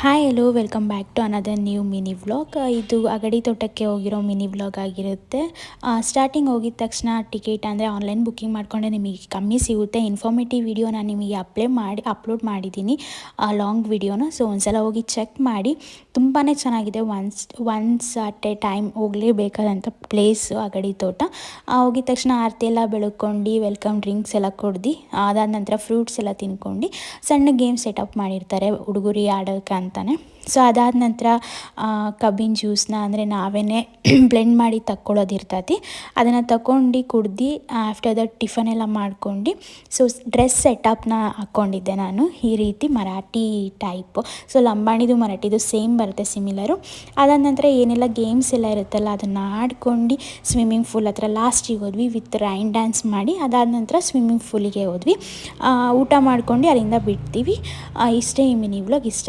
Hi hello welcome back to another new mini vlog. ಇದು ಅಗಡಿ ತೋಟಕ್ಕೆ ಹೋಗಿರೋ ಮಿನಿ ವ್ಲಾಗ್ ಆಗಿರುತ್ತೆ. ಸ್ಟಾರ್ಟಿಂಗ್ ಹೋಗಿದ ತಕ್ಷಣ ಟಿಕೆಟ್ ಅಂದರೆ ಆನ್ಲೈನ್ ಬುಕ್ಕಿಂಗ್ ಮಾಡಿಕೊಂಡ್ರೆ ನಿಮಗೆ ಕಮ್ಮಿ ಸಿಗುತ್ತೆ. ಇನ್ಫಾರ್ಮೇಟಿವ್ ವಿಡಿಯೋ ನಾನು ನಿಮಗೆ ಅಪ್ಲೋಡ್ ಮಾಡಿದ್ದೀನಿ, ಲಾಂಗ್ ವಿಡಿಯೋನ. ಸೊ ಒಂದ್ಸಲ ಹೋಗಿ ಚೆಕ್ ಮಾಡಿ. ತುಂಬಾ ಚೆನ್ನಾಗಿದೆ. ಒನ್ಸ್ ಅಟ್ ಎ ಟೈಮ್ ಹೋಗಲೇಬೇಕಾದಂಥ ಪ್ಲೇಸು ಅಗಡಿ ತೋಟ. ಹೋಗಿದ ತಕ್ಷಣ ಆರತಿ ಎಲ್ಲ ಬೆಳ್ಕೊಂಡು ವೆಲ್ಕಮ್ ಡ್ರಿಂಕ್ಸ್ ಎಲ್ಲ ಕುಡ್ದು, ಅದಾದ ನಂತರ ಫ್ರೂಟ್ಸ್ ಎಲ್ಲ ತಿನ್ಕೊಂಡು ಸಣ್ಣ ಗೇಮ್ ಸೆಟಪ್ ಮಾಡಿರ್ತಾರೆ ಹುಡುಗರು ಆಡೋಕ್ಕೆ ಅಂತಾನೆ. ಸೊ ಅದಾದ ನಂತರ ಕಬ್ಬಿನ ಜ್ಯೂಸನ್ನ ಅಂದರೆ ನಾವೇ ಬ್ಲೆಂಡ್ ಮಾಡಿ ತಕ್ಕೊಳ್ಳೋದಿರ್ತೈತಿ. ಅದನ್ನು ತಗೊಂಡು ಕುಡ್ದು ಆಫ್ಟರ್ ದಟ್ ಟಿಫನ್ ಎಲ್ಲ ಮಾಡ್ಕೊಂಡು, ಸೊ ಡ್ರೆಸ್ ಸೆಟಪ್ನ ಹಾಕ್ಕೊಂಡಿದ್ದೆ ನಾನು ಈ ರೀತಿ ಮರಾಠಿ ಟೈಪು. ಸೊ ಲಂಬಾಣಿದು ಮರಾಠಿದು ಸೇಮ್ ಬರುತ್ತೆ, ಸಿಮಿಲರು. ಅದಾದ ನಂತರ ಏನೆಲ್ಲ ಗೇಮ್ಸ್ ಎಲ್ಲ ಇರುತ್ತಲ್ಲ ಅದನ್ನು ಆಡ್ಕೊಂಡು ಸ್ವಿಮ್ಮಿಂಗ್ ಫೂಲ್ ಹತ್ರ ಲಾಸ್ಟಿಗೆ ಹೋದ್ವಿ ವಿತ್ ರೈನ್ ಡ್ಯಾನ್ಸ್ ಮಾಡಿ. ಅದಾದ ನಂತರ ಸ್ವಿಮ್ಮಿಂಗ್ ಫೂಲಿಗೆ ಹೋದ್ವಿ, ಊಟ ಮಾಡ್ಕೊಂಡು ಅಲ್ಲಿಂದ ಬಿಡ್ತೀವಿ. ಇಷ್ಟೇ ಈ ಮಿನಿ ವ್ಲಾಗ್. ಇಷ್ಟ